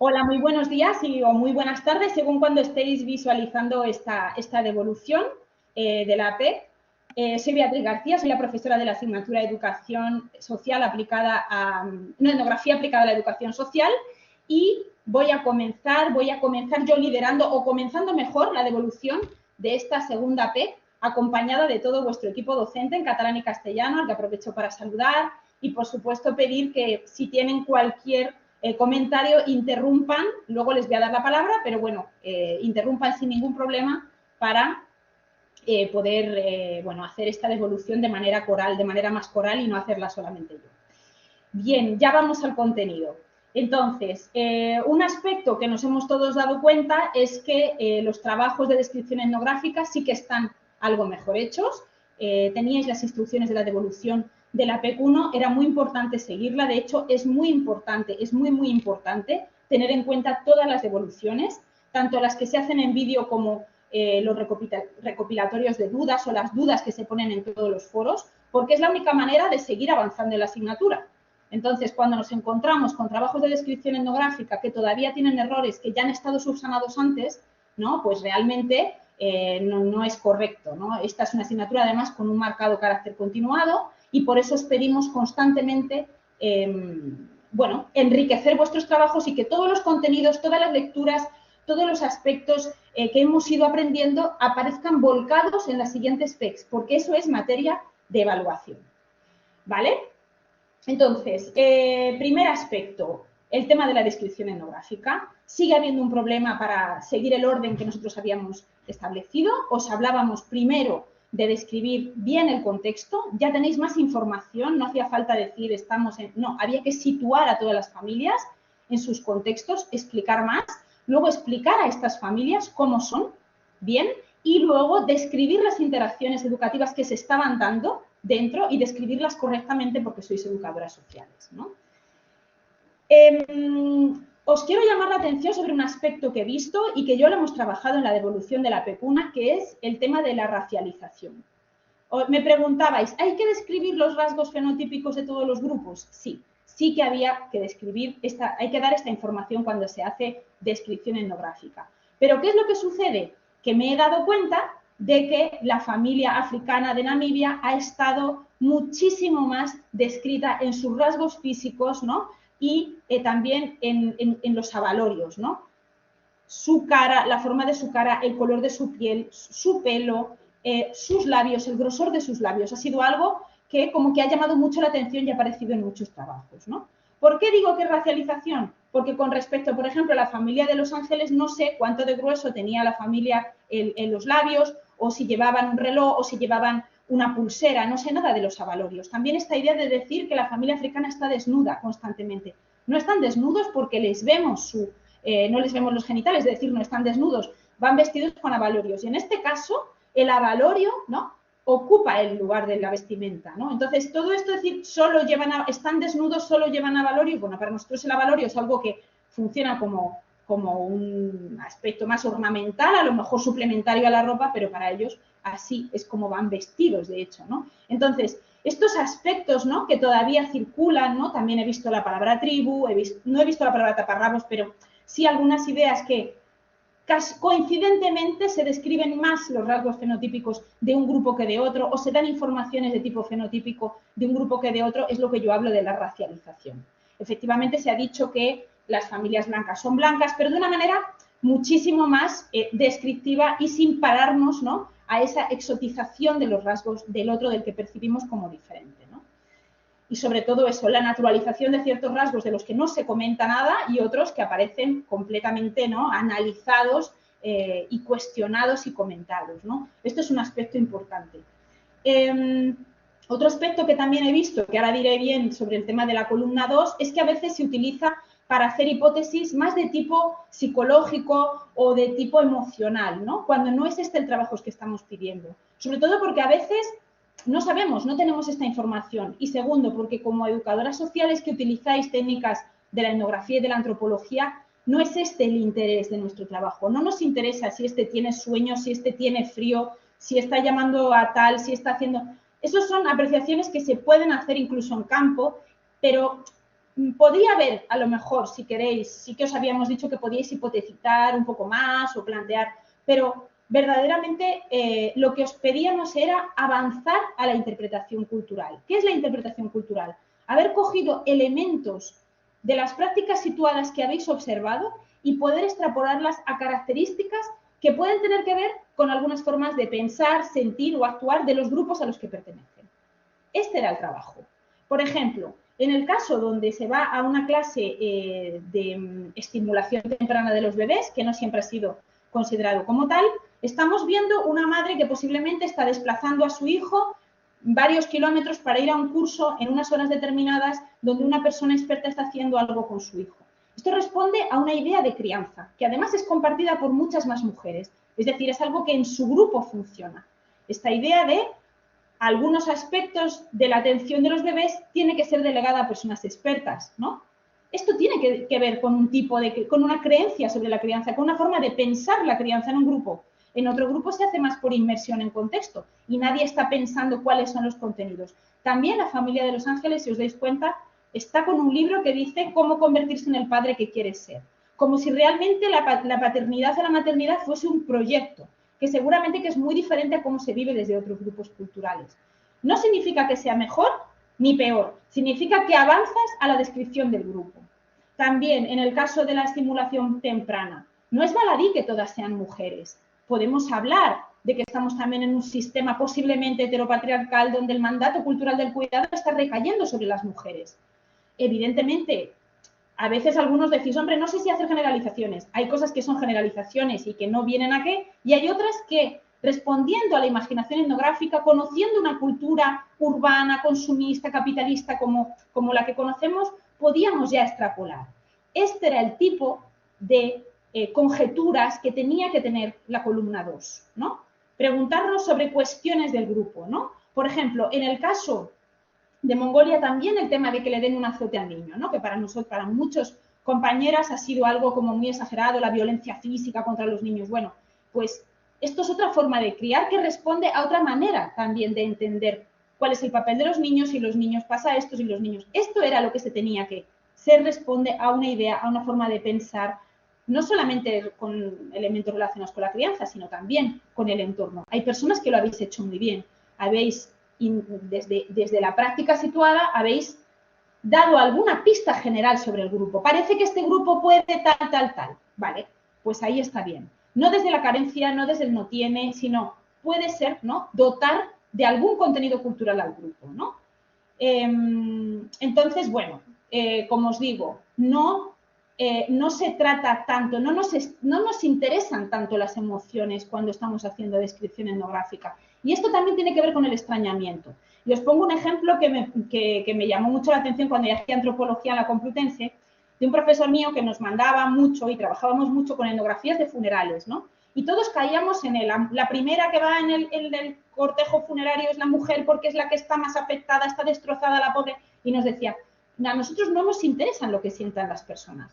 Hola, muy buenos días o muy buenas tardes, según cuando estéis visualizando esta devolución de la APEC. Soy Beatriz García, soy la profesora de la asignatura de Educación Social aplicada a, no, Etnografía aplicada a la Educación Social, y voy a comenzar yo liderando o comenzando mejor la devolución de esta segunda APEC, acompañada de todo vuestro equipo docente en catalán y castellano, al que aprovecho para saludar y, por supuesto, pedir que si tienen cualquier comentario, interrumpan, luego les voy a dar la palabra, pero bueno, interrumpan sin ningún problema para poder hacer esta devolución de manera coral, de manera más coral y no hacerla solamente yo. Bien, ya vamos al contenido. Entonces, un aspecto que nos hemos todos dado cuenta es que los trabajos de descripción etnográfica sí que están algo mejor hechos. Teníais las instrucciones de la devolución de la PEC1, era muy importante seguirla, de hecho es muy importante, es muy importante tener en cuenta todas las devoluciones, tanto las que se hacen en vídeo como los recopilatorios de dudas o las dudas que se ponen en todos los foros, porque es la única manera de seguir avanzando en la asignatura. Entonces, cuando nos encontramos con trabajos de descripción etnográfica que todavía tienen errores que ya han estado subsanados antes, ¿no? Pues realmente no es correcto, ¿no? Esta es una asignatura, además, con un marcado carácter continuado y por eso os pedimos constantemente, enriquecer vuestros trabajos y que todos los contenidos, todas las lecturas, todos los aspectos que hemos ido aprendiendo aparezcan volcados en las siguientes PECs, porque eso es materia de evaluación, ¿vale? Entonces, primer aspecto, el tema de la descripción etnográfica. Sigue habiendo un problema para seguir el orden que nosotros habíamos establecido. Os hablábamos primero de describir bien el contexto. Ya tenéis más información, no hacía falta decir estamos en... No, había que situar a todas las familias en sus contextos, explicar más, luego explicar a estas familias cómo son, bien, y luego describir las interacciones educativas que se estaban dando dentro y describirlas correctamente porque sois educadoras sociales, ¿no? Os quiero llamar la atención sobre un aspecto que he visto y que yo lo hemos trabajado en la devolución de la PEC1, que es el tema de la racialización. Me preguntabais, ¿hay que describir los rasgos fenotípicos de todos los grupos? Sí, sí que había que describir, hay que dar esta información cuando se hace descripción etnográfica. ¿Pero qué es lo que sucede? Que me he dado cuenta de que la familia africana de Namibia ha estado muchísimo más descrita en sus rasgos físicos, ¿no? Y también en los avalorios, ¿no? Su cara, la forma de su cara, el color de su piel, su pelo, sus labios, el grosor de sus labios. Ha sido algo que como que ha llamado mucho la atención y ha aparecido en muchos trabajos, ¿no? ¿Por qué digo que es racialización? Porque con respecto, por ejemplo, a la familia de Los Ángeles, no sé cuánto de grueso tenía la familia en los labios, o si llevaban un reloj, o si llevaban una pulsera, no sé nada de los avalorios. También esta idea de decir que la familia africana está desnuda constantemente. No están desnudos porque les vemos no les vemos los genitales, es decir, no están desnudos, van vestidos con avalorios. Y en este caso, el avalorio, ¿no?, ocupa el lugar de la vestimenta, ¿no? Entonces, todo esto es decir, están desnudos, solo llevan avalorio. Bueno, para nosotros el avalorio es algo que funciona como un aspecto más ornamental, a lo mejor suplementario a la ropa, pero para ellos así es como van vestidos, de hecho, ¿no? Entonces, estos aspectos, ¿no?, que todavía circulan, ¿no? También he visto la palabra tribu, no he visto la palabra taparrabos, pero sí algunas ideas que coincidentemente se describen más los rasgos fenotípicos de un grupo que de otro, o se dan informaciones de tipo fenotípico de un grupo que de otro, es lo que yo hablo de la racialización. Efectivamente, se ha dicho que las familias blancas son blancas, pero de una manera muchísimo más descriptiva y sin pararnos, ¿no?, a esa exotización de los rasgos del otro, del que percibimos como diferente, ¿no? Y sobre todo eso, la naturalización de ciertos rasgos de los que no se comenta nada y otros que aparecen completamente, ¿no?, analizados y cuestionados y comentados, ¿no? Esto es un aspecto importante. Otro aspecto que también he visto, que ahora diré bien sobre el tema de la columna 2, es que a veces se utiliza para hacer hipótesis más de tipo psicológico o de tipo emocional, ¿no?, cuando no es este el trabajo que estamos pidiendo. Sobre todo porque a veces no sabemos, no tenemos esta información. Y segundo, porque como educadoras sociales que utilizáis técnicas de la etnografía y de la antropología, no es este el interés de nuestro trabajo. No nos interesa si este tiene sueño, si este tiene frío, si está llamando a tal, si está haciendo... Esas son apreciaciones que se pueden hacer incluso en campo, pero podría haber, a lo mejor, si queréis, sí que os habíamos dicho que podíais hipotetizar un poco más o plantear, pero verdaderamente lo que os pedíamos era avanzar a la interpretación cultural. ¿Qué es la interpretación cultural? Haber cogido elementos de las prácticas situadas que habéis observado y poder extrapolarlas a características que pueden tener que ver con algunas formas de pensar, sentir o actuar de los grupos a los que pertenecen. Este era el trabajo. Por ejemplo, en el caso donde se va a una clase de estimulación temprana de los bebés, que no siempre ha sido considerado como tal, estamos viendo una madre que posiblemente está desplazando a su hijo varios kilómetros para ir a un curso en unas horas determinadas donde una persona experta está haciendo algo con su hijo. Esto responde a una idea de crianza, que además es compartida por muchas más mujeres. Es decir, es algo que en su grupo funciona. Esta idea de algunos aspectos de la atención de los bebés tiene que ser delegada a personas expertas, ¿no? Esto tiene que ver con un tipo de, con una creencia sobre la crianza, con una forma de pensar la crianza en un grupo. En otro grupo se hace más por inmersión en contexto y nadie está pensando cuáles son los contenidos. También la familia de Los Ángeles, si os dais cuenta, está con un libro que dice cómo convertirse en el padre que quieres ser. Como si realmente la paternidad o la maternidad fuese un proyecto, que seguramente que es muy diferente a cómo se vive desde otros grupos culturales. No significa que sea mejor ni peor, significa que avanzas a la descripción del grupo. También, en el caso de la estimulación temprana, no es baladí que todas sean mujeres. Podemos hablar de que estamos también en un sistema posiblemente heteropatriarcal donde el mandato cultural del cuidado está recayendo sobre las mujeres. Evidentemente, a veces algunos decís, hombre, no sé si hacer generalizaciones. Hay cosas que son generalizaciones y que no vienen a qué, y hay otras que, respondiendo a la imaginación etnográfica, conociendo una cultura urbana, consumista, capitalista como la que conocemos, podíamos ya extrapolar. Este era el tipo de conjeturas que tenía que tener la columna 2, ¿no? Preguntarnos sobre cuestiones del grupo, ¿no? Por ejemplo, en el caso de Mongolia también el tema de que le den un azote al niño, ¿no? Que para nosotros, para muchos compañeras ha sido algo como muy exagerado, la violencia física contra los niños. Bueno, pues esto es otra forma de criar que responde a otra manera también de entender cuál es el papel de los niños, y los niños pasa esto, y los niños. Esto era lo que se tenía que se responde a una idea, a una forma de pensar, no solamente con elementos relacionados con la crianza, sino también con el entorno. Hay personas que lo habéis hecho muy bien. Habéis desde la práctica situada habéis dado alguna pista general sobre el grupo. Parece que este grupo puede tal. Vale, pues ahí está bien. No desde la carencia, no desde el no tiene, sino puede ser, ¿no? Dotar de algún contenido cultural al grupo, ¿no? Entonces, bueno, como os digo, no se trata tanto, no nos interesan tanto las emociones cuando estamos haciendo descripción etnográfica. Y esto también tiene que ver con el extrañamiento. Y os pongo un ejemplo que me llamó mucho la atención cuando yo hacía antropología en la Complutense, de un profesor mío que nos mandaba mucho y trabajábamos mucho con etnografías de funerales, ¿no? Y todos caíamos en la primera que va en el cortejo funerario es la mujer porque es la que está más afectada, está destrozada la pobre, y nos decía, a nosotros no nos interesa lo que sientan las personas.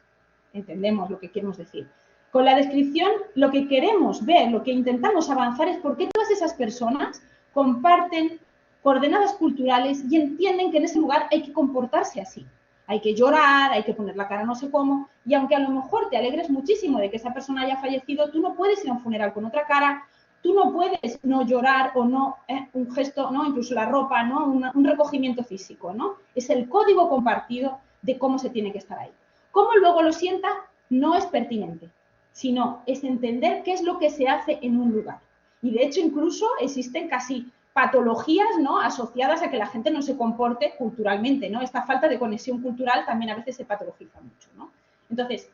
Entendemos lo que queremos decir. Con la descripción, lo que queremos ver, lo que intentamos avanzar es por qué todas esas personas comparten coordenadas culturales y entienden que en ese lugar hay que comportarse así. Hay que llorar, hay que poner la cara no sé cómo, y aunque a lo mejor te alegres muchísimo de que esa persona haya fallecido, tú no puedes ir a un funeral con otra cara, tú no puedes no llorar o no, un gesto, no, incluso la ropa, ¿no? Un recogimiento físico, ¿no? Es el código compartido de cómo se tiene que estar ahí. Cómo luego lo sienta no es pertinente, sino es entender qué es lo que se hace en un lugar. Y de hecho incluso existen casi patologías, ¿no?, asociadas a que la gente no se comporte culturalmente, ¿no? Esta falta de conexión cultural también a veces se patologiza mucho, ¿no? Entonces,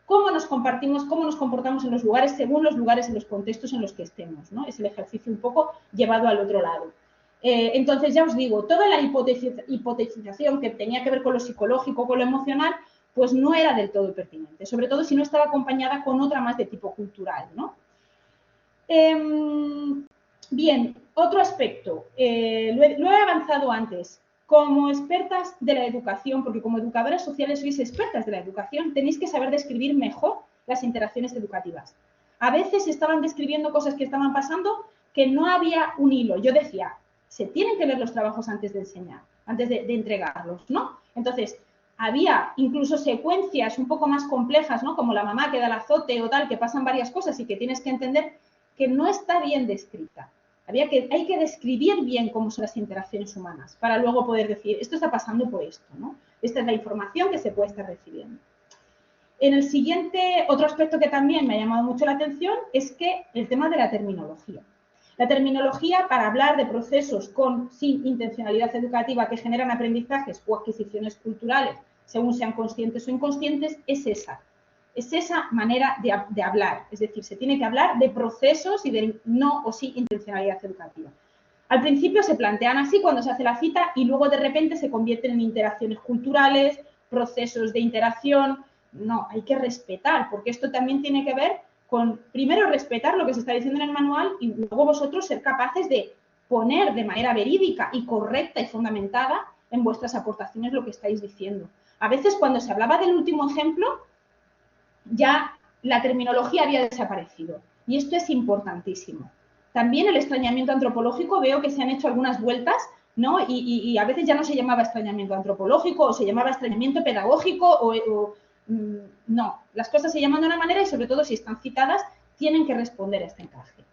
¿cómo nos compartimos, cómo nos comportamos en los lugares según los lugares y los contextos en los que estemos, ¿no? Es el ejercicio un poco llevado al otro lado. Entonces, ya os digo, toda la hipotetización que tenía que ver con lo psicológico, con lo emocional, pues no era del todo pertinente, sobre todo si no estaba acompañada con otra más de tipo cultural, ¿no? Bien, otro aspecto, lo he avanzado antes. Como expertas de la educación, porque como educadoras sociales sois expertas de la educación, tenéis que saber describir mejor las interacciones educativas. A veces estaban describiendo cosas que estaban pasando que no había un hilo. Yo decía, se tienen que ver los trabajos antes de enseñar, antes de entregarlos, ¿no? Entonces, había incluso secuencias un poco más complejas, ¿no? Como la mamá que da el azote o tal, que pasan varias cosas y que tienes que entender que no está bien descrita. Hay que describir bien cómo son las interacciones humanas para luego poder decir, esto está pasando por esto, ¿no? Esta es la información que se puede estar recibiendo. En el siguiente, otro aspecto que también me ha llamado mucho la atención es que el tema de la terminología. La terminología para hablar de procesos sin intencionalidad educativa que generan aprendizajes o adquisiciones culturales, según sean conscientes o inconscientes, es esa manera de hablar. Es decir, se tiene que hablar de procesos y de no o sí intencionalidad educativa. Al principio se plantean así cuando se hace la cita y luego de repente se convierten en interacciones culturales, procesos de interacción. No, hay que respetar, porque esto también tiene que ver con, primero, respetar lo que se está diciendo en el manual y luego vosotros ser capaces de poner de manera verídica y correcta y fundamentada en vuestras aportaciones lo que estáis diciendo. A veces cuando se hablaba del último ejemplo, ya la terminología había desaparecido y esto es importantísimo. También el extrañamiento antropológico, veo que se han hecho algunas vueltas, ¿no? Y a veces ya no se llamaba extrañamiento antropológico o se llamaba extrañamiento pedagógico no, las cosas se llaman de una manera y sobre todo si están citadas tienen que responder a este encaje.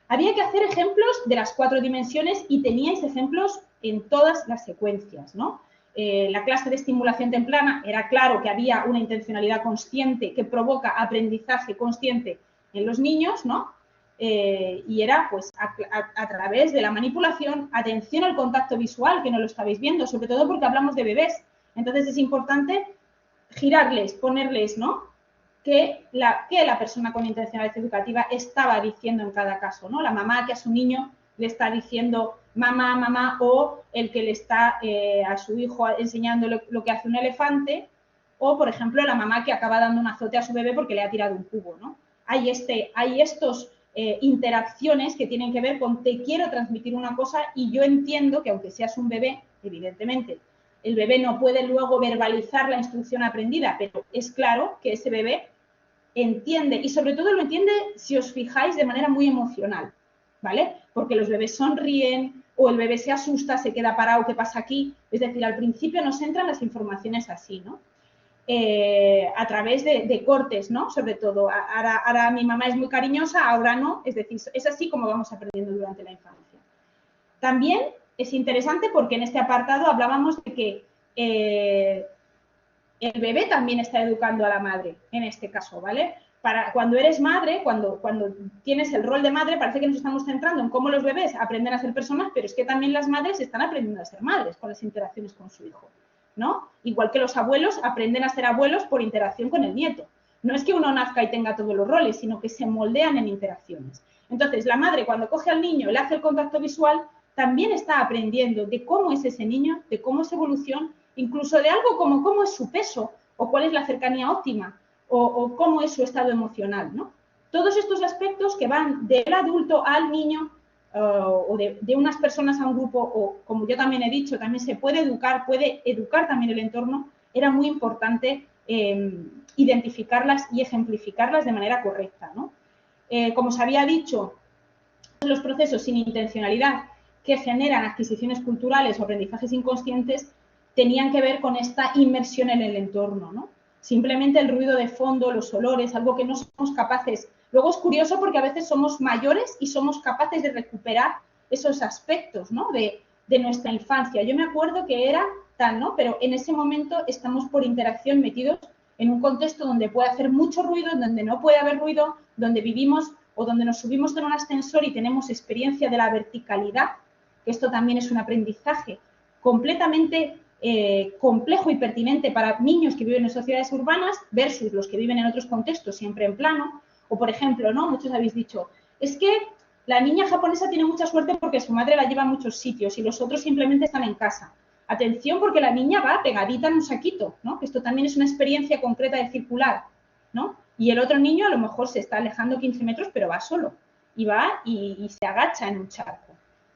Había que hacer ejemplos de las 4 dimensiones y teníais ejemplos en todas las secuencias, ¿no? La clase de estimulación temprana era claro que había una intencionalidad consciente que provoca aprendizaje consciente en los niños, ¿no? Y era pues a través de la manipulación, atención al contacto visual, que no lo estabais viendo, sobre todo porque hablamos de bebés. Entonces es importante girarles, ponerles, ¿no? Que la persona con intencionalidad educativa estaba diciendo en cada caso, ¿no? La mamá que a su niño le está diciendo mamá, mamá, o el que le está a su hijo enseñando lo que hace un elefante, o, por ejemplo, la mamá que acaba dando un azote a su bebé porque le ha tirado un cubo, ¿no? Hay estos interacciones que tienen que ver con te quiero transmitir una cosa y yo entiendo que aunque seas un bebé, evidentemente, el bebé no puede luego verbalizar la instrucción aprendida, pero es claro que ese bebé entiende, y sobre todo lo entiende si os fijáis de manera muy emocional, ¿vale? Porque los bebés sonríen o el bebé se asusta, se queda parado, ¿qué pasa aquí? Es decir, al principio nos entran las informaciones así, ¿no? A través de cortes, ¿no? Sobre todo, ahora mi mamá es muy cariñosa, ahora no, es decir, es así como vamos aprendiendo durante la infancia. También es interesante porque en este apartado hablábamos de que el bebé también está educando a la madre, en este caso, ¿vale? Cuando eres madre, cuando tienes el rol de madre, parece que nos estamos centrando en cómo los bebés aprenden a ser personas, pero es que también las madres están aprendiendo a ser madres con las interacciones con su hijo, ¿no? Igual que los abuelos aprenden a ser abuelos por interacción con el nieto. No es que uno nazca y tenga todos los roles, sino que se moldean en interacciones. Entonces, la madre cuando coge al niño y le hace el contacto visual, también está aprendiendo de cómo es ese niño, de cómo es su evolución, incluso de algo como cómo es su peso o cuál es la cercanía óptima o cómo es su estado emocional, ¿no? Todos estos aspectos que van del adulto al niño o de unas personas a un grupo o, como yo también he dicho, también se puede educar también el entorno, era muy importante identificarlas y ejemplificarlas de manera correcta, ¿no? Como os había dicho, los procesos sin intencionalidad que generan adquisiciones culturales o aprendizajes inconscientes tenían que ver con esta inmersión en el entorno, ¿no? Simplemente el ruido de fondo, los olores, algo que no somos capaces. Luego es curioso porque a veces somos mayores y somos capaces de recuperar esos aspectos, ¿no? de nuestra infancia. Yo me acuerdo que era tal, ¿no? Pero en ese momento estamos por interacción metidos en un contexto donde puede hacer mucho ruido, donde no puede haber ruido, donde vivimos o donde nos subimos en un ascensor y tenemos experiencia de la verticalidad, que esto también es un aprendizaje completamente complejo y pertinente para niños que viven en sociedades urbanas versus los que viven en otros contextos, siempre en plano. O, por ejemplo, ¿no? Muchos habéis dicho, es que la niña japonesa tiene mucha suerte porque su madre la lleva a muchos sitios y los otros simplemente están en casa. Atención, porque la niña va pegadita en un saquito, ¿no? Que esto también es una experiencia concreta de circular, ¿no? Y el otro niño a lo mejor se está alejando 15 metros, pero va solo. Y va y se agacha en un charco.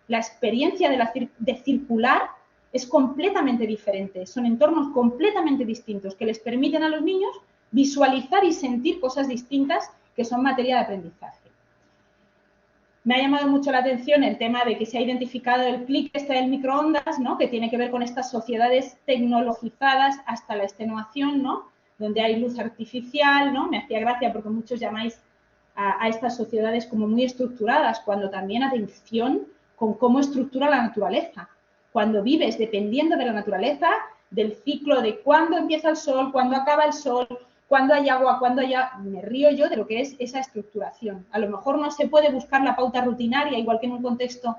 La experiencia de circular es completamente diferente. Son entornos completamente distintos que les permiten a los niños visualizar y sentir cosas distintas que son materia de aprendizaje. Me ha llamado mucho la atención el tema de que se ha identificado el clic este del microondas, ¿no? Que tiene que ver con estas sociedades tecnologizadas hasta la extenuación, ¿no? Donde hay luz artificial, ¿no? Me hacía gracia porque muchos llamáis a estas sociedades como muy estructuradas, cuando también atención con cómo estructura la naturaleza. Cuando vives dependiendo de la naturaleza, del ciclo de cuándo empieza el sol, cuándo acaba el sol, cuándo hay agua, cuándo hay... Me río yo de lo que es esa estructuración. A lo mejor no se puede buscar la pauta rutinaria, igual que en un contexto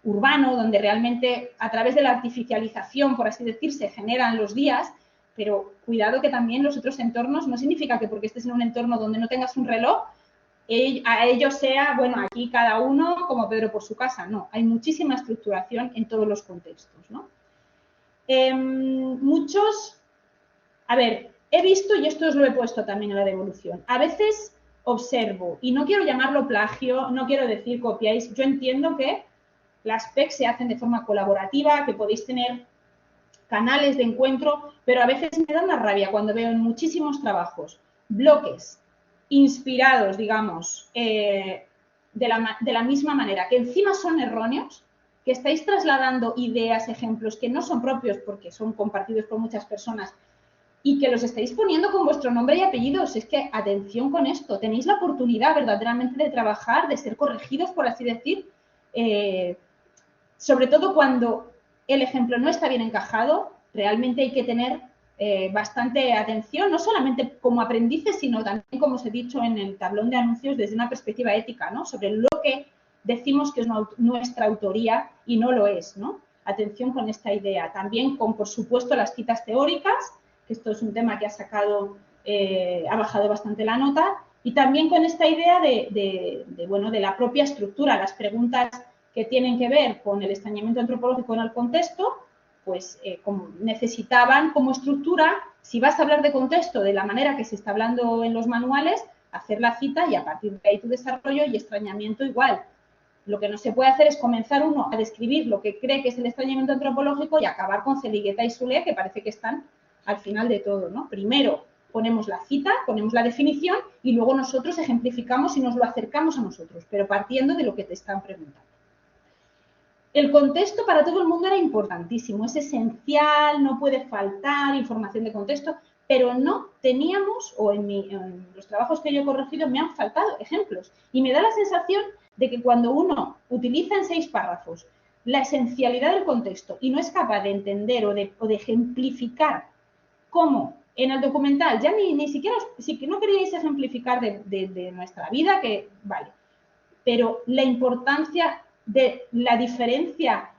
urbano, donde realmente a través de la artificialización, por así decir, se generan los días, pero cuidado que también los otros entornos, no significa que porque estés en un entorno donde no tengas un reloj, a ello sea, bueno, aquí cada uno como Pedro por su casa. No, hay muchísima estructuración en todos los contextos, ¿no? Muchos, a ver, he visto, y esto os lo he puesto también en la devolución, a veces observo, y no quiero llamarlo plagio, no quiero decir copiáis, yo entiendo que las PEC se hacen de forma colaborativa, que podéis tener canales de encuentro, pero a veces me da una rabia cuando veo en muchísimos trabajos bloques inspirados, digamos, de la misma manera, que encima son erróneos, que estáis trasladando ideas, ejemplos que no son propios porque son compartidos por muchas personas y que los estáis poniendo con vuestro nombre y apellidos. Es que, atención con esto, tenéis la oportunidad verdaderamente de trabajar, de ser corregidos, por así decir, sobre todo cuando el ejemplo no está bien encajado, realmente hay que tener bastante atención, no solamente como aprendices, sino también, como os he dicho en el tablón de anuncios, desde una perspectiva ética, ¿no? Sobre lo que decimos que es nuestra autoría y no lo es, ¿no? Atención con esta idea. También con, por supuesto, las citas teóricas, que esto es un tema que ha sacado, ha bajado bastante la nota, y también con esta idea bueno, de la propia estructura, las preguntas que tienen que ver con el extrañamiento antropológico en el contexto, pues como necesitaban como estructura, si vas a hablar de contexto de la manera que se está hablando en los manuales, hacer la cita y a partir de ahí tu desarrollo y extrañamiento igual. Lo que no se puede hacer es comenzar uno a describir lo que cree que es el extrañamiento antropológico y acabar con Zeligueta y Sule, que parece que están al final de todo, ¿no? Primero ponemos la cita, ponemos la definición y luego nosotros ejemplificamos y nos lo acercamos a nosotros, pero partiendo de lo que te están preguntando. El contexto para todo el mundo era importantísimo, es esencial, no puede faltar información de contexto, pero no teníamos, o en los trabajos que yo he corregido me han faltado ejemplos. Y me da la sensación de que cuando uno utiliza en 6 párrafos la esencialidad del contexto y no es capaz de entender o de ejemplificar cómo en el documental, ya ni siquiera, si no queríais ejemplificar de nuestra vida, que vale, pero la importancia de la diferencia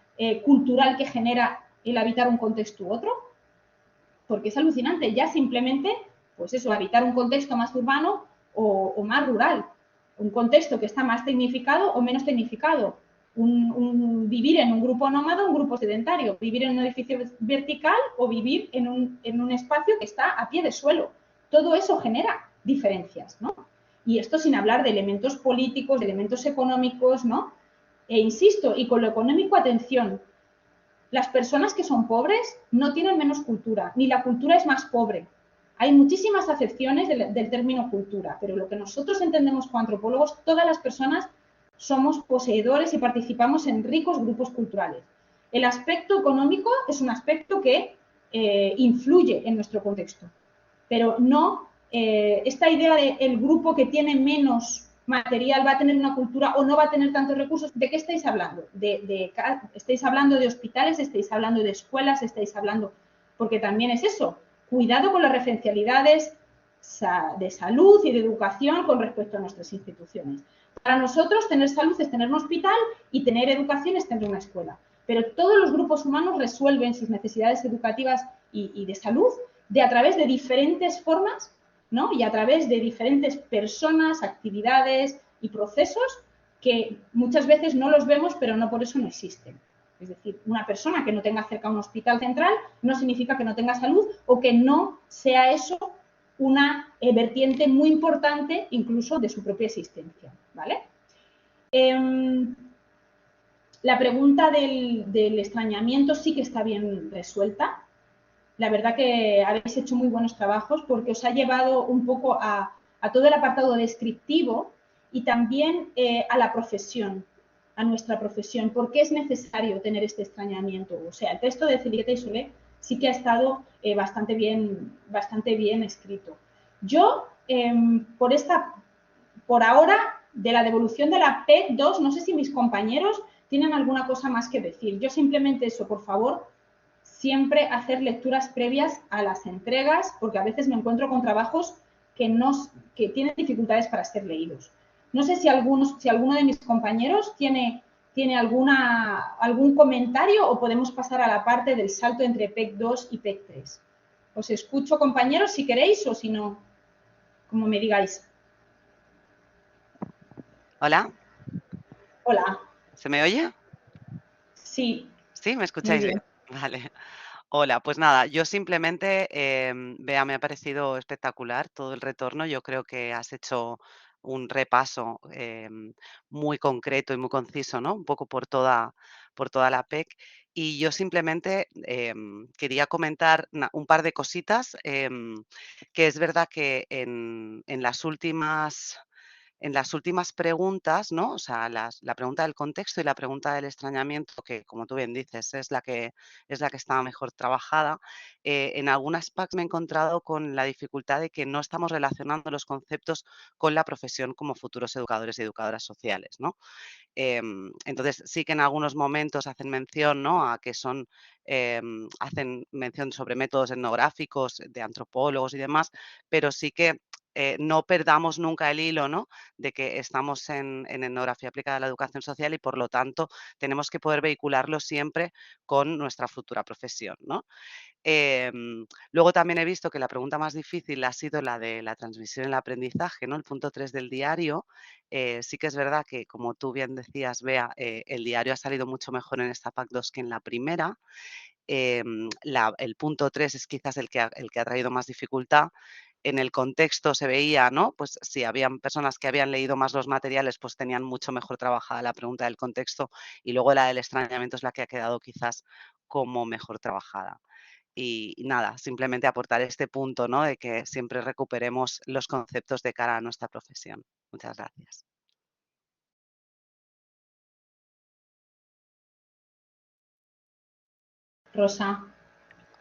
cultural que genera el habitar un contexto u otro, porque es alucinante, ya simplemente, pues eso, habitar un contexto más urbano o más rural, un contexto que está más tecnificado o menos tecnificado, vivir en un grupo nómada, un grupo sedentario, vivir en un edificio vertical o vivir en un espacio que está a pie de suelo. Todo eso genera diferencias, ¿no? Y esto sin hablar de elementos políticos, de elementos económicos, ¿no? E insisto, y con lo económico, atención, las personas que son pobres no tienen menos cultura, ni la cultura es más pobre. Hay muchísimas acepciones del término cultura, pero lo que nosotros entendemos como antropólogos, todas las personas somos poseedores y participamos en ricos grupos culturales. El aspecto económico es un aspecto que influye en nuestro contexto, pero no esta idea de el grupo que tiene menos material va a tener una cultura o no va a tener tantos recursos. ¿De qué estáis hablando? ¿Estáis hablando de hospitales? ¿Estáis hablando de escuelas? ¿Estáis hablando...? Porque también es eso. Cuidado con las referencialidades de salud y de educación con respecto a nuestras instituciones. Para nosotros, tener salud es tener un hospital y tener educación es tener una escuela. Pero todos los grupos humanos resuelven sus necesidades educativas y de salud a través de diferentes formas, ¿no? Y a través de diferentes personas, actividades y procesos que muchas veces no los vemos, pero no por eso no existen. Es decir, una persona que no tenga cerca un hospital central no significa que no tenga salud o que no sea eso una vertiente muy importante incluso de su propia existencia, ¿vale? La pregunta del extrañamiento sí que está bien resuelta. La verdad que habéis hecho muy buenos trabajos porque os ha llevado un poco a todo el apartado descriptivo y también a la profesión, a nuestra profesión. ¿Por qué es necesario tener este extrañamiento? O sea, el texto de Celieta y Solé sí que ha estado bastante bien escrito. Yo, por ahora, de la devolución de la PEC 2, no sé si mis compañeros tienen alguna cosa más que decir. Yo simplemente eso, por favor, siempre hacer lecturas previas a las entregas, porque a veces me encuentro con trabajos que tienen dificultades para ser leídos. No sé si alguno de mis compañeros tiene algún comentario o podemos pasar a la parte del salto entre PEC 2 y PEC 3. Os escucho, compañeros, si queréis o si no, como me digáis. Hola. Hola. ¿Se me oye? Sí. ¿Sí? ¿Me Muy escucháis bien? bien. Vale. Hola, pues nada, yo simplemente, Bea, me ha parecido espectacular todo el retorno. Yo creo que has hecho un repaso muy concreto y muy conciso, ¿no? Un poco por toda la PEC. Y yo simplemente quería comentar un par de cositas, que es verdad que en las últimas preguntas, ¿no? O sea, la pregunta del contexto y la pregunta del extrañamiento, que como tú bien dices, es la que está mejor trabajada, en algunas PACs me he encontrado con la dificultad de que no estamos relacionando los conceptos con la profesión como futuros educadores y educadoras sociales, ¿no? Entonces, sí que en algunos momentos hacen mención, ¿no? A que hacen mención sobre métodos etnográficos de antropólogos y demás, pero sí que no perdamos nunca el hilo, ¿no? De que estamos en etnografía aplicada a la educación social y, por lo tanto, tenemos que poder vehicularlo siempre con nuestra futura profesión, ¿no? Luego también he visto que la pregunta más difícil ha sido la de la transmisión y el aprendizaje, ¿no? El punto 3 del diario. Sí que es verdad que, como tú bien decías, Bea, el diario ha salido mucho mejor en esta PAC 2 que en la primera. El punto 3 es quizás el que ha traído más dificultad. En el contexto se veía, ¿no? Pues si habían personas que habían leído más los materiales, pues tenían mucho mejor trabajada la pregunta del contexto, y luego la del extrañamiento es la que ha quedado quizás como mejor trabajada. Y nada, simplemente aportar este punto, ¿no? De que siempre recuperemos los conceptos de cara a nuestra profesión. Muchas gracias. Rosa.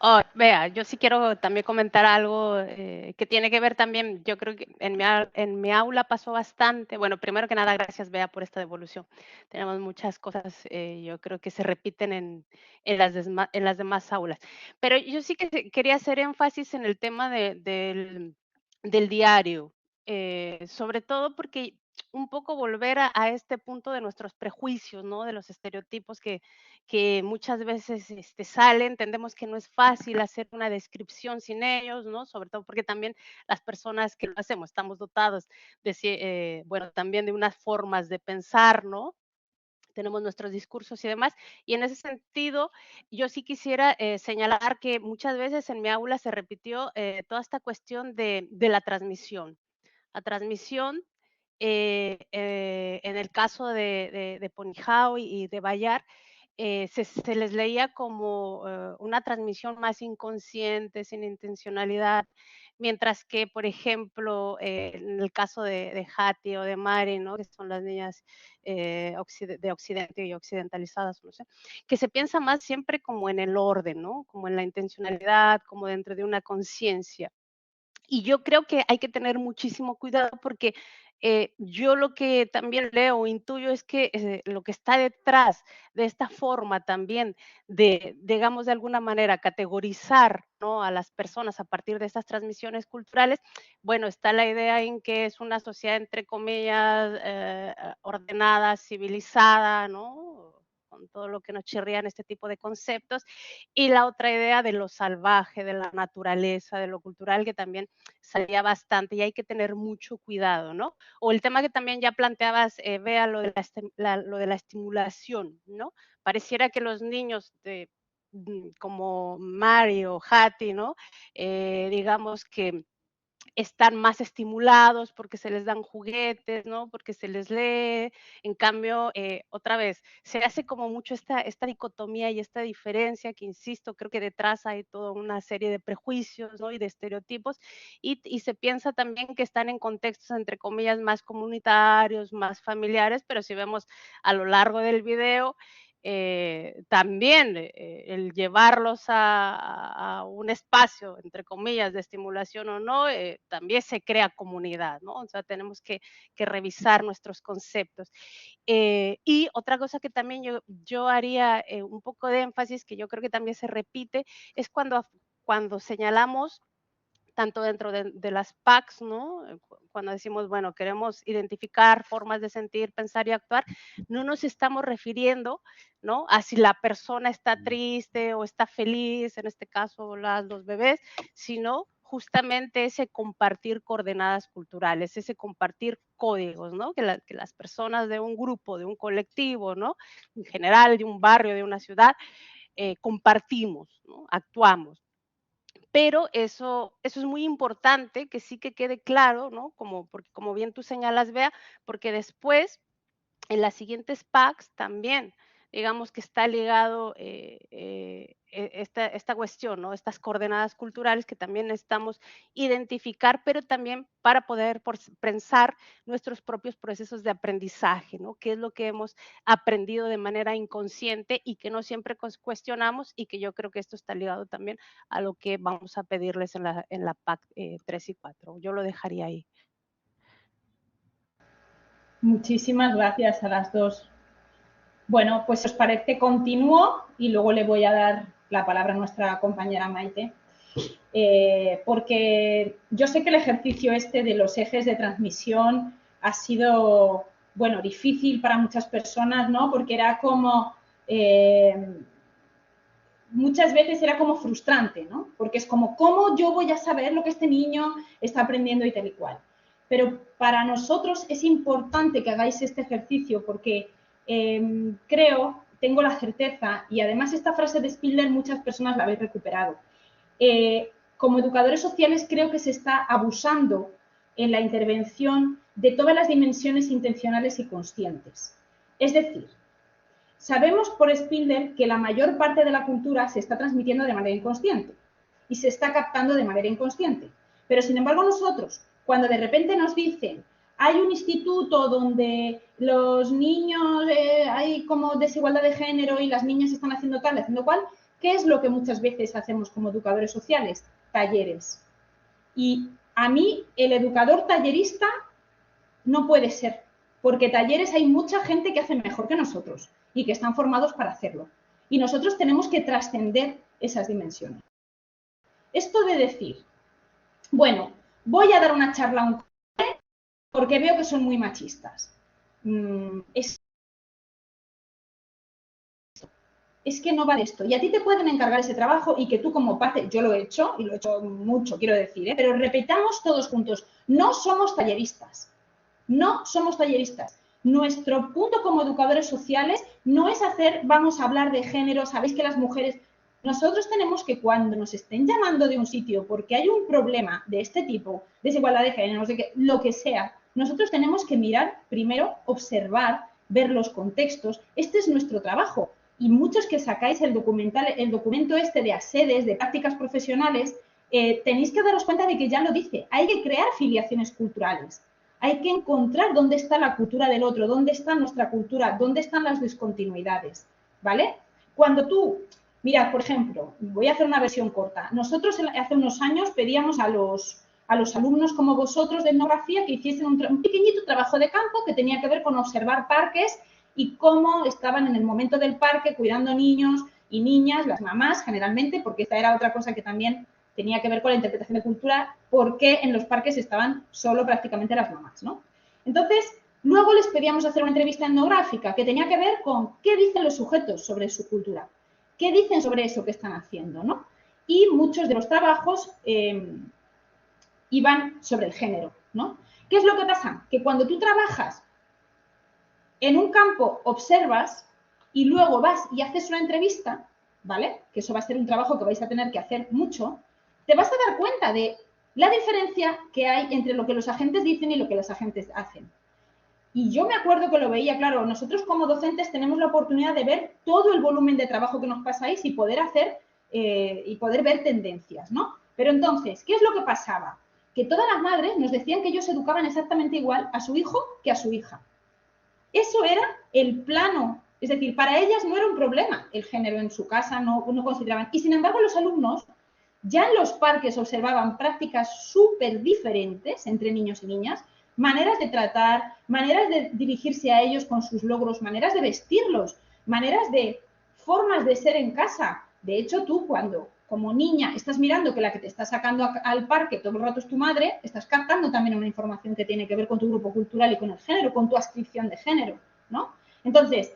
Oh, vea, yo sí quiero también comentar algo que tiene que ver también, yo creo que en mi aula pasó bastante. Bueno, primero que nada, gracias, Bea, por esta devolución. Tenemos muchas cosas, yo creo que se repiten en las demás aulas. Pero yo sí que quería hacer énfasis en el tema del diario, sobre todo porque un poco volver a este punto de nuestros prejuicios, ¿no? De los estereotipos que muchas veces salen, entendemos que no es fácil hacer una descripción sin ellos, ¿no? Sobre todo porque también las personas que lo hacemos estamos dotados bueno, también de unas formas de pensar, ¿no? Tenemos nuestros discursos y demás. Y en ese sentido, yo sí quisiera señalar que muchas veces en mi aula se repitió toda esta cuestión de la transmisión. La transmisión, en el caso de Ponijao y de Bayar, se les leía como una transmisión más inconsciente, sin intencionalidad, mientras que, por ejemplo, en el caso de Hati o de Mari, ¿no? Que son las niñas de Occidente y occidentalizadas, no sé, que se piensa más siempre como en el orden, ¿no? Como en la intencionalidad, como dentro de una conciencia. Y yo creo que hay que tener muchísimo cuidado porque yo lo que también leo o intuyo es que lo que está detrás de esta forma también de, digamos, de alguna manera categorizar, ¿no? A las personas a partir de estas transmisiones culturales, bueno, está la idea en que es una sociedad, entre comillas, ordenada, civilizada, ¿no? Con todo lo que nos chirrían este tipo de conceptos, y la otra idea de lo salvaje, de la naturaleza, de lo cultural, que también salía bastante y hay que tener mucho cuidado, ¿no? O el tema que también ya planteabas, Bea, lo de la estimulación, ¿no? Pareciera que los niños como Mario, Hati, ¿no? Digamos que están más estimulados porque se les dan juguetes, ¿no? Porque se les lee. En cambio, otra vez, se hace como mucho esta dicotomía y esta diferencia que, insisto, creo que detrás hay toda una serie de prejuicios, ¿no? Y de estereotipos, y se piensa también que están en contextos, entre comillas, más comunitarios, más familiares, pero si vemos a lo largo del video, también el llevarlos a un espacio, entre comillas, de estimulación o no, también se crea comunidad, ¿no? O sea, tenemos que revisar nuestros conceptos. Y otra cosa que también yo haría un poco de énfasis, que yo creo que también se repite, es cuando señalamos tanto dentro de las PACs, ¿no? Cuando decimos, bueno, queremos identificar formas de sentir, pensar y actuar, no nos estamos refiriendo, ¿no? A si la persona está triste o está feliz, en este caso los bebés, sino justamente ese compartir coordenadas culturales, ese compartir códigos, ¿no? Que las personas de un grupo, de un colectivo, ¿no? En general, de un barrio, de una ciudad, compartimos, ¿no? Actuamos. Pero eso es muy importante que sí que quede claro, ¿no? Porque como bien tú señalas, Bea, porque después en las siguientes packs también, digamos que está ligado esta cuestión, ¿no? Estas coordenadas culturales que también necesitamos identificar, pero también para poder pensar nuestros propios procesos de aprendizaje, ¿no? ¿Qué es lo que hemos aprendido de manera inconsciente y que no siempre cuestionamos, y que yo creo que esto está ligado también a lo que vamos a pedirles en la PAC 3 y 4. Yo lo dejaría ahí. Muchísimas gracias a las dos. Bueno, pues si os parece, continúo y luego le voy a dar la palabra a nuestra compañera Maite, porque yo sé que el ejercicio este de los ejes de transmisión ha sido, bueno, difícil para muchas personas, ¿no? Porque era como, muchas veces era como frustrante, ¿no? Porque es como, ¿cómo yo voy a saber lo que este niño está aprendiendo y tal y cual? Pero para nosotros es importante que hagáis este ejercicio porque creo, tengo la certeza, y además esta frase de Spindler muchas personas la habéis recuperado. Como educadores sociales creo que se está abusando en la intervención de todas las dimensiones intencionales y conscientes. Es decir, sabemos por Spindler que la mayor parte de la cultura se está transmitiendo de manera inconsciente y se está captando de manera inconsciente. Pero, sin embargo, nosotros, cuando de repente nos dicen hay un instituto donde los niños, hay como desigualdad de género y las niñas están haciendo tal, haciendo cual, ¿qué es lo que muchas veces hacemos como educadores sociales? Talleres. Y a mí, el educador tallerista no puede ser, porque talleres hay mucha gente que hace mejor que nosotros y que están formados para hacerlo. Y nosotros tenemos que trascender esas dimensiones. Esto de decir, bueno, voy a dar una charla a un cole porque veo que son muy machistas. Es que no va de esto. Y a ti te pueden encargar ese trabajo y que tú como parte, yo lo he hecho y lo he hecho mucho, quiero decir, pero repitamos todos juntos, no somos talleristas. No somos talleristas. Nuestro punto como educadores sociales no es hacer, vamos a hablar de género, sabéis que las mujeres, nosotros tenemos que cuando nos estén llamando de un sitio porque hay un problema de este tipo, desigualdad de género, no sé qué, lo que sea, nosotros tenemos que mirar primero, observar, ver los contextos. Este es nuestro trabajo. Y muchos que sacáis el documento este de ASEDES, de prácticas profesionales, tenéis que daros cuenta de que ya lo dice, hay que crear filiaciones culturales. Hay que encontrar dónde está la cultura del otro, dónde está nuestra cultura, dónde están las discontinuidades, ¿vale? Cuando tú, mirad, por ejemplo, voy a hacer una versión corta. Nosotros hace unos años pedíamos a los alumnos como vosotros de etnografía que hiciesen un pequeñito trabajo de campo que tenía que ver con observar parques y cómo estaban en el momento del parque cuidando niños y niñas, las mamás generalmente, porque esta era otra cosa que también tenía que ver con la interpretación de cultura, porque en los parques estaban solo prácticamente las mamás, ¿no? Entonces, luego les pedíamos hacer una entrevista etnográfica que tenía que ver con qué dicen los sujetos sobre su cultura, qué dicen sobre eso que están haciendo, ¿no? Y muchos de los trabajos iban sobre el género, ¿no? ¿Qué es lo que pasa? Que cuando tú trabajas en un campo, observas y luego vas y haces una entrevista, ¿vale? Que eso va a ser un trabajo que vais a tener que hacer mucho, te vas a dar cuenta de la diferencia que hay entre lo que los agentes dicen y lo que los agentes hacen. Y yo me acuerdo que lo veía, claro, nosotros como docentes tenemos la oportunidad de ver todo el volumen de trabajo que nos pasáis y poder hacer y poder ver tendencias, ¿no? Pero entonces, ¿qué es lo que pasaba? Que todas las madres nos decían que ellos educaban exactamente igual a su hijo que a su hija. Eso era el plano, es decir, para ellas no era un problema el género en su casa, no consideraban. Y sin embargo, los alumnos ya en los parques observaban prácticas súper diferentes entre niños y niñas, maneras de tratar, maneras de dirigirse a ellos con sus logros, maneras de vestirlos, maneras de formas de ser en casa. De hecho, tú cuando como niña estás mirando que la que te está sacando al parque todo el rato es tu madre, estás captando también una información que tiene que ver con tu grupo cultural y con el género, con tu adscripción de género, ¿no? Entonces,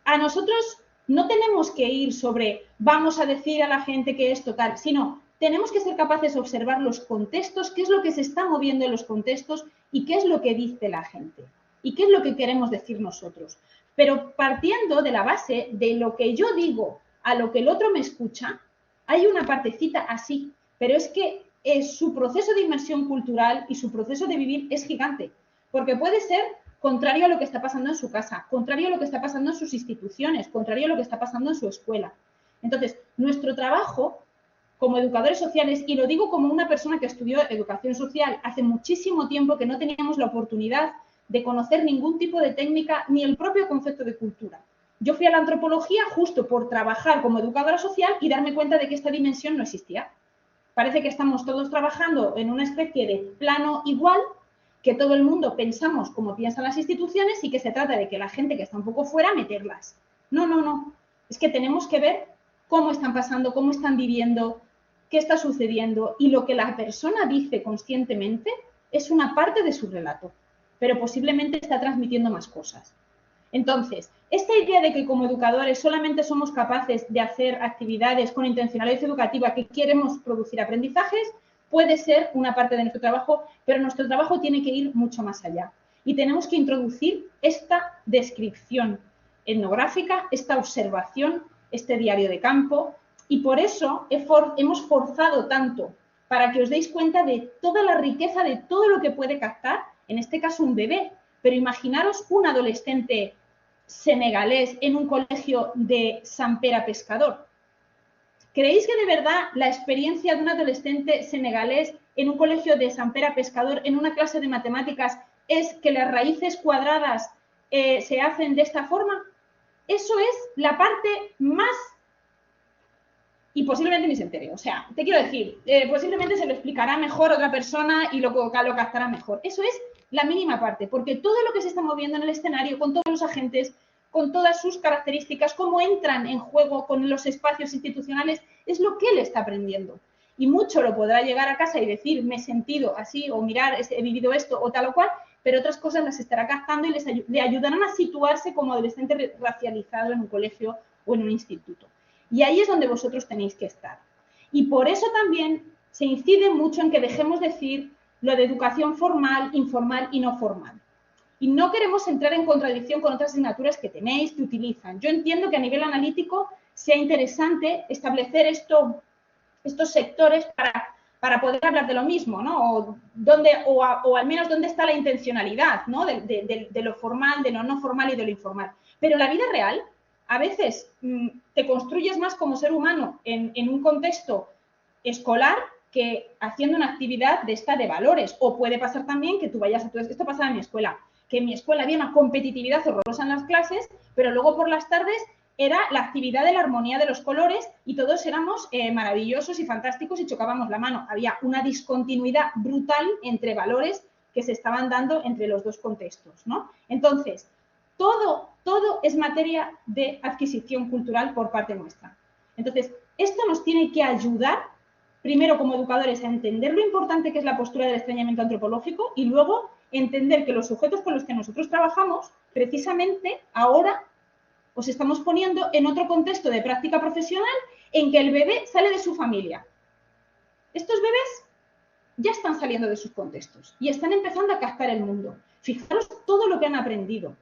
a nosotros no tenemos que ir sobre vamos a decir a la gente que esto tal, sino tenemos que ser capaces de observar los contextos, qué es lo que se está moviendo en los contextos y qué es lo que dice la gente y qué es lo que queremos decir nosotros. Pero partiendo de la base de lo que yo digo a lo que el otro me escucha, hay una partecita así, pero es que su proceso de inmersión cultural y su proceso de vivir es gigante, porque puede ser contrario a lo que está pasando en su casa, contrario a lo que está pasando en sus instituciones, contrario a lo que está pasando en su escuela. Entonces, nuestro trabajo como educadores sociales, y lo digo como una persona que estudió educación social hace muchísimo tiempo que no teníamos la oportunidad de conocer ningún tipo de técnica ni el propio concepto de cultura. Yo fui a la antropología justo por trabajar como educadora social y darme cuenta de que esta dimensión no existía. Parece que estamos todos trabajando en una especie de plano igual, que todo el mundo pensamos como piensan las instituciones y que se trata de que la gente que está un poco fuera meterlas. No, no, no. Es que tenemos que ver cómo están pasando, cómo están viviendo, qué está sucediendo y lo que la persona dice conscientemente es una parte de su relato, pero posiblemente está transmitiendo más cosas. Entonces, esta idea de que como educadores solamente somos capaces de hacer actividades con intencionalidad educativa que queremos producir aprendizajes, puede ser una parte de nuestro trabajo, pero nuestro trabajo tiene que ir mucho más allá. Y tenemos que introducir esta descripción etnográfica, esta observación, este diario de campo, y por eso hemos forzado tanto para que os deis cuenta de toda la riqueza de todo lo que puede captar, en este caso un bebé, pero imaginaros un adolescente senegalés en un colegio de Sant Pere Pescador. ¿Creéis que de verdad la experiencia de un adolescente senegalés en un colegio de Sant Pere Pescador en una clase de matemáticas es que las raíces cuadradas se hacen de esta forma? Eso es la parte más... Y posiblemente ni se entere. O sea, te quiero decir, posiblemente se lo explicará mejor otra persona y lo captará mejor. Eso es la mínima parte, porque todo lo que se está moviendo en el escenario, con todos los agentes, con todas sus características, cómo entran en juego con los espacios institucionales, es lo que él está aprendiendo. Y mucho lo podrá llegar a casa y decir, me he sentido así, o mirar, he vivido esto, o tal o cual, pero otras cosas las estará captando y le ayudarán a situarse como adolescente racializado en un colegio o en un instituto. Y ahí es donde vosotros tenéis que estar. Y por eso también se incide mucho en que dejemos decir lo de educación formal, informal y no formal. Y no queremos entrar en contradicción con otras asignaturas que tenéis, que utilizan. Yo entiendo que a nivel analítico sea interesante establecer estos sectores para poder hablar de lo mismo, ¿no? O al menos dónde está la intencionalidad, ¿no? De lo formal, de lo no formal y de lo informal. Pero en la vida real, a veces te construyes más como ser humano en un contexto escolar que haciendo una actividad de esta de valores. O puede pasar también que tú vayas a... Esto pasaba en mi escuela, que en mi escuela había una competitividad horrorosa en las clases, pero luego por las tardes era la actividad de la armonía de los colores y todos éramos maravillosos y fantásticos y chocábamos la mano. Había una discontinuidad brutal entre valores que se estaban dando entre los dos contextos, ¿no? Entonces, todo es materia de adquisición cultural por parte nuestra. Entonces, esto nos tiene que ayudar, primero como educadores, a entender lo importante que es la postura del extrañamiento antropológico y luego entender que los sujetos con los que nosotros trabajamos, precisamente ahora os estamos poniendo en otro contexto de práctica profesional en que el bebé sale de su familia. Estos bebés ya están saliendo de sus contextos y están empezando a captar el mundo. Fijaros todo lo que han aprendido,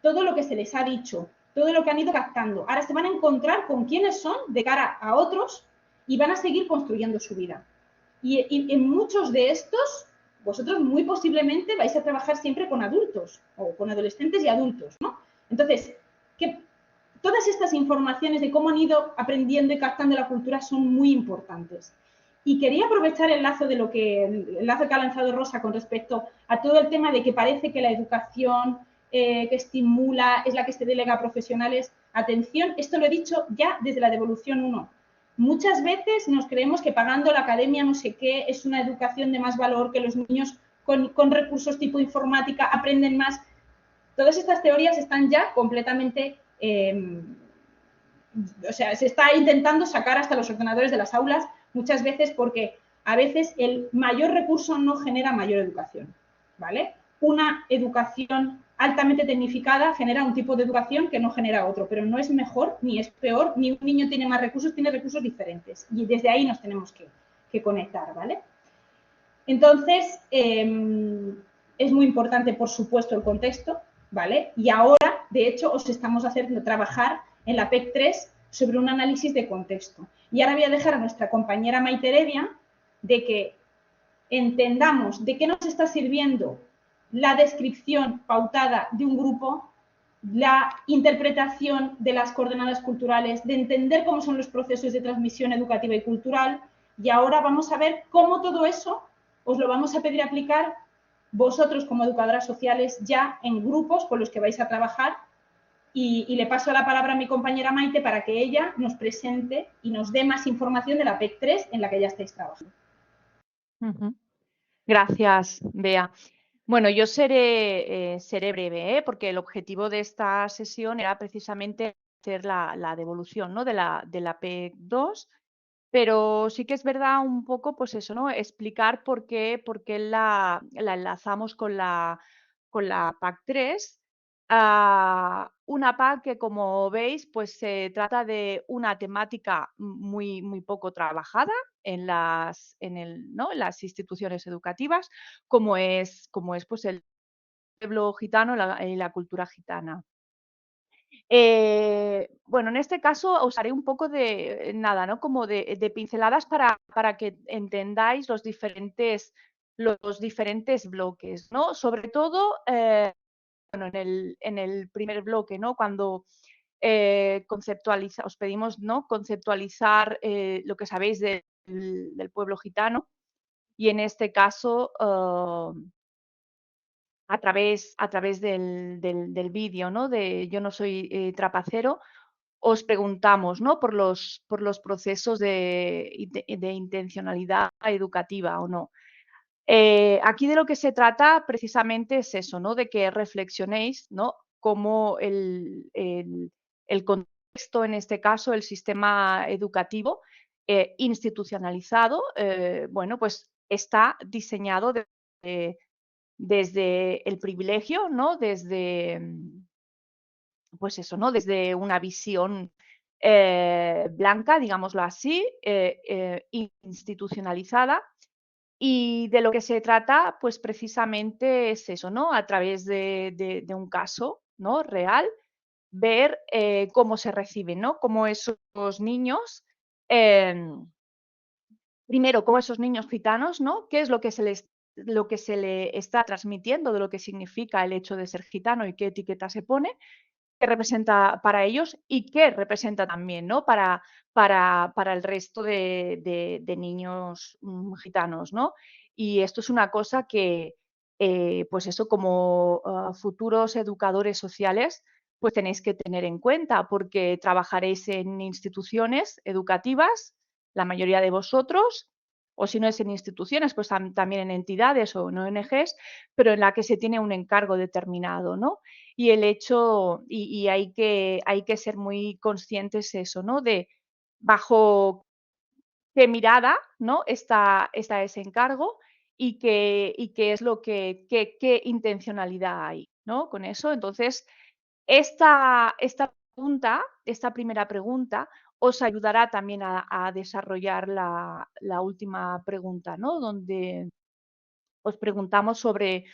todo lo que se les ha dicho, todo lo que han ido captando. Ahora se van a encontrar con quiénes son de cara a otros y van a seguir construyendo su vida. Y en muchos de estos, vosotros muy posiblemente vais a trabajar siempre con adultos o con adolescentes y adultos, ¿no? Entonces, todas estas informaciones de cómo han ido aprendiendo y captando la cultura son muy importantes. Y quería aprovechar el lazo que ha lanzado Rosa con respecto a todo el tema de que parece que la educación que estimula es la que se delega a profesionales. Atención, esto lo he dicho ya desde la devolución 1. Muchas veces nos creemos que pagando la academia no sé qué es una educación de más valor, que los niños con recursos tipo informática aprenden más. Todas estas teorías están ya completamente... o sea, se está intentando sacar hasta los ordenadores de las aulas muchas veces porque a veces el mayor recurso no genera mayor educación, ¿vale? Una educación altamente tecnificada genera un tipo de educación que no genera otro, pero no es mejor ni es peor, ni un niño tiene más recursos, tiene recursos diferentes y desde ahí nos tenemos que conectar, ¿vale? Entonces, es muy importante, por supuesto, el contexto, ¿vale? Y ahora, de hecho, os estamos haciendo trabajar en la PEC 3 sobre un análisis de contexto. Y ahora voy a dejar a nuestra compañera Maite Heredia de que entendamos de qué nos está sirviendo la descripción pautada de un grupo, la interpretación de las coordenadas culturales, de entender cómo son los procesos de transmisión educativa y cultural. Y ahora vamos a ver cómo todo eso os lo vamos a pedir aplicar vosotros como educadoras sociales ya en grupos con los que vais a trabajar. Y le paso la palabra a mi compañera Maite para que ella nos presente y nos dé más información de la PEC 3 en la que ya estáis trabajando. Gracias, Bea. Bueno, yo seré breve, porque el objetivo de esta sesión era precisamente hacer la devolución, ¿no? de la PEC 2, pero sí que es verdad un poco, pues eso, ¿no? Explicar por qué la enlazamos con la PAC 3. Una PAC que, como veis, pues se trata de una temática muy poco trabajada en las instituciones educativas, como es pues el pueblo gitano y la cultura gitana. Bueno, en este caso os haré un poco de nada, ¿no? Como de pinceladas para que entendáis los diferentes bloques, ¿no? Sobre todo, bueno, en el primer bloque, ¿no? Cuando os pedimos, ¿no? Conceptualizar lo que sabéis del pueblo gitano, y en este caso a través del vídeo, ¿no? De Yo no soy trapacero, os preguntamos, ¿no? por los procesos de intencionalidad educativa o no. Aquí de lo que se trata precisamente es eso, ¿no? De que reflexionéis, ¿no? Cómo el contexto, en este caso el sistema educativo institucionalizado, bueno, pues está diseñado desde el privilegio, ¿no? Desde, pues eso, ¿no? Desde una visión blanca, digámoslo así, institucionalizada. Y de lo que se trata, pues precisamente es eso, ¿no? A través de un caso, ¿no? Real, ver cómo se reciben, ¿no? Cómo esos niños, primero, cómo esos niños gitanos, ¿no? ¿Qué es lo que se le está transmitiendo de lo que significa el hecho de ser gitano y qué etiqueta se pone, qué representa para ellos y qué representa también, ¿no? Para el resto de niños gitanos, ¿no? Y esto es una cosa que, pues eso, como futuros educadores sociales, pues tenéis que tener en cuenta, porque trabajaréis en instituciones educativas, la mayoría de vosotros, o si no es en instituciones, pues también en entidades o en ONGs, pero en la que se tiene un encargo determinado, ¿no? Y el hecho, y hay que ser muy conscientes eso, ¿no? De bajo qué mirada, ¿no? está ese encargo y qué es lo qué intencionalidad hay, ¿no? Con eso. Entonces, esta primera pregunta os ayudará también a desarrollar la última pregunta, ¿no? Donde os preguntamos sobre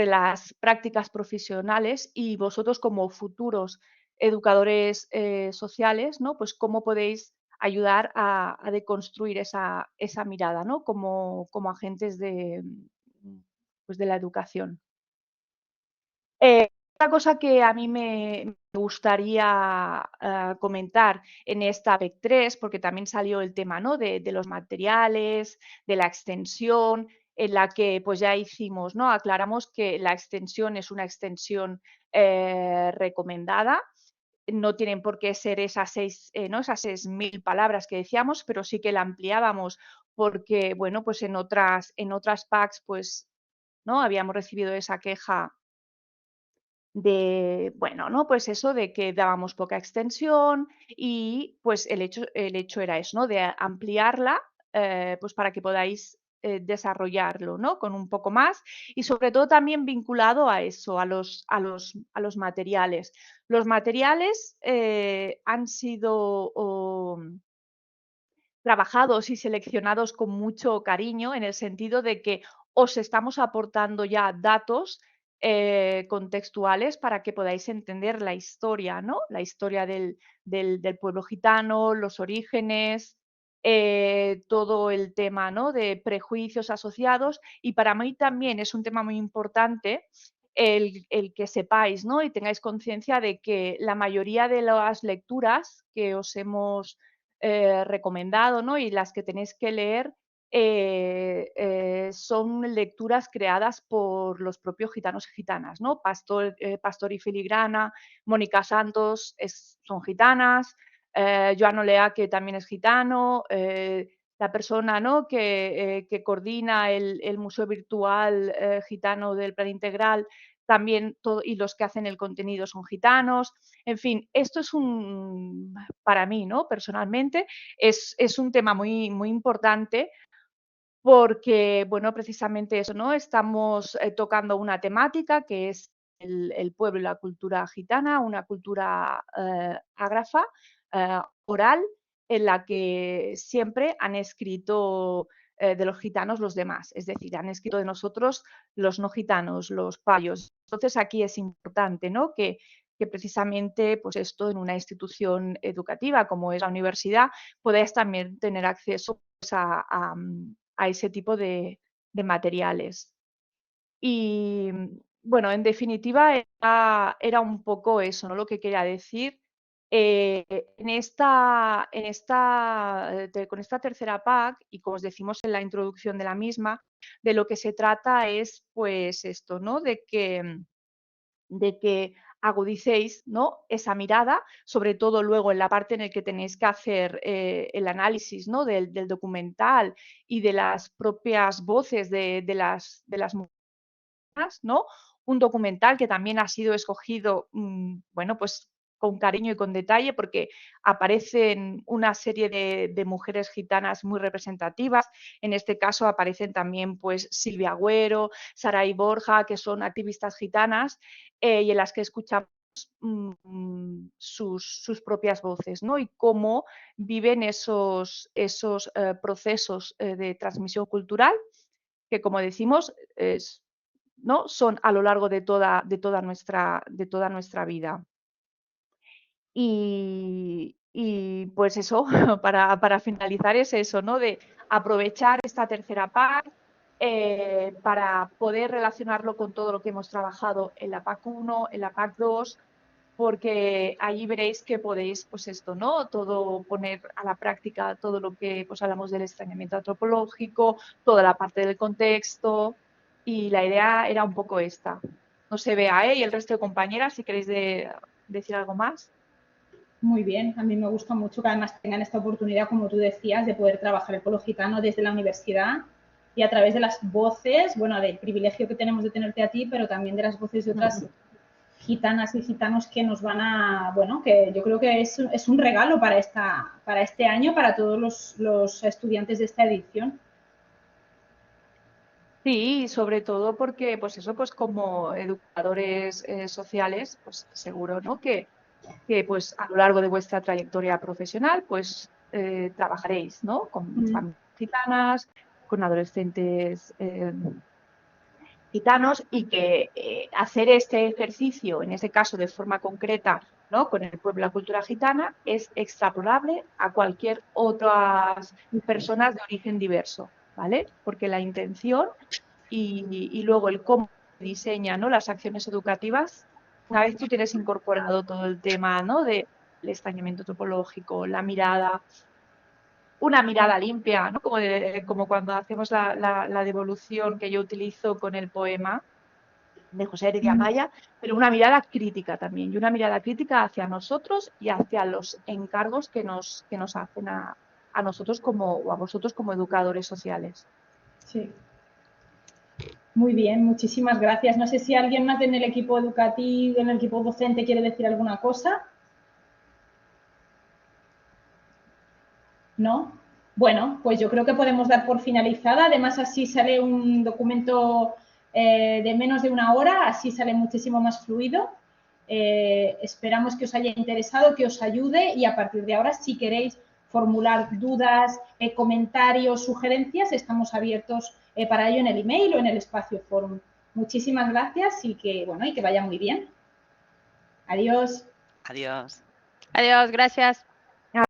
las prácticas profesionales y vosotros, como futuros educadores sociales, ¿no? Pues cómo podéis ayudar a deconstruir esa mirada, ¿no? Como agentes pues de la educación. Otra cosa que a mí me gustaría comentar en esta PEC 3, porque también salió el tema, ¿no? de los materiales, de la extensión, en la que pues ya hicimos, ¿no? Aclaramos que la extensión es una extensión recomendada. No tienen por qué ser esas 6.000 palabras que decíamos, pero sí que la ampliábamos porque, bueno, pues en otras PACs, pues, ¿no? Habíamos recibido esa queja de, bueno, ¿no? Pues eso de que dábamos poca extensión y pues el hecho era eso, ¿no? De ampliarla, pues para que podáis desarrollarlo, ¿no? Con un poco más y sobre todo también vinculado a eso, a los materiales. Los materiales han sido trabajados y seleccionados con mucho cariño en el sentido de que os estamos aportando ya datos contextuales para que podáis entender la historia, ¿no? La historia del pueblo gitano, los orígenes, todo el tema, ¿no? De prejuicios asociados y para mí también es un tema muy importante el que sepáis, ¿no? Y tengáis conciencia de que la mayoría de las lecturas que os hemos recomendado, ¿no? Y las que tenéis que leer son lecturas creadas por los propios gitanos y gitanas, ¿no? Pastor y Filigrana, Mónica Santos son gitanas, Joan Olea, que también es gitano, la persona, ¿no? que coordina el Museo Virtual Gitano del Plan Integral, también y los que hacen el contenido son gitanos. En fin, esto es para mí, ¿no? Personalmente, es un tema muy, muy importante porque, bueno, precisamente eso, ¿no? Estamos tocando una temática que es el pueblo y la cultura gitana, una cultura ágrafa, oral, en la que siempre han escrito de los gitanos los demás, es decir, han escrito de nosotros los no gitanos, los payos. Entonces aquí es importante, ¿no? Que precisamente pues esto en una institución educativa como es la universidad podáis también tener acceso pues, a ese tipo de materiales. Y bueno, en definitiva era un poco eso, ¿no? Lo que quería decir. Con esta tercera PAC, y como os decimos en la introducción de la misma, de lo que se trata es pues esto, ¿no? De que agudicéis, ¿no? esa mirada, sobre todo luego en la parte en la que tenéis que hacer el análisis, ¿no? del documental y de las propias voces de las mujeres, ¿no? Un documental que también ha sido escogido, bueno, pues con cariño y con detalle, porque aparecen una serie de mujeres gitanas muy representativas. En este caso aparecen también pues Silvia Agüero, Saray Borja, que son activistas gitanas y en las que escuchamos sus propias voces, ¿no? Y cómo viven esos procesos de transmisión cultural, que como decimos, ¿no? son a lo largo de toda nuestra vida. Y pues eso, para finalizar es eso, ¿no? De aprovechar esta tercera PAC para poder relacionarlo con todo lo que hemos trabajado en la PAC 1, en la PAC 2, porque allí veréis que podéis, pues esto, ¿no? Todo poner a la práctica, todo lo que pues hablamos del extrañamiento antropológico, toda la parte del contexto, y la idea era un poco esta. No sé, Bea, y el resto de compañeras, si queréis decir algo más. Muy bien, a mí me gusta mucho que además tengan esta oportunidad, como tú decías, de poder trabajar el pueblo gitano desde la universidad y a través de las voces, bueno, del privilegio que tenemos de tenerte a ti, pero también de las voces de otras gitanas y gitanos que nos van a, bueno, que yo creo que es un regalo para este año, para todos los estudiantes de esta edición. Sí, sobre todo porque, pues eso, pues como educadores sociales, pues seguro, ¿no? Que pues a lo largo de vuestra trayectoria profesional, pues trabajaréis, ¿no? Con familias gitanas, con adolescentes gitanos y que hacer este ejercicio, en este caso de forma concreta, ¿no?, con el pueblo y la cultura gitana, es extrapolable a cualquier otras personas de origen diverso, ¿vale? Porque la intención y luego el cómo se diseña, ¿no?, las acciones educativas, una vez tú tienes incorporado todo el tema, ¿no?, del extrañamiento antropológico, la mirada, una mirada limpia, ¿no?, como cuando hacemos la devolución que yo utilizo con el poema de José Heredia Amaya, pero una mirada crítica también, y una mirada crítica hacia nosotros y hacia los encargos que nos hacen a nosotros o a vosotros como educadores sociales. Sí. Muy bien, muchísimas gracias. No sé si alguien más en el equipo educativo, en el equipo docente quiere decir alguna cosa. ¿No? Bueno, pues yo creo que podemos dar por finalizada. Además, así sale un documento de menos de una hora, así sale muchísimo más fluido. Esperamos que os haya interesado, que os ayude y a partir de ahora, si queréis formular dudas, comentarios, sugerencias, estamos abiertos para ello en el email o en el espacio forum. Muchísimas gracias y que vaya muy bien. Adiós. Adiós. Adiós, gracias.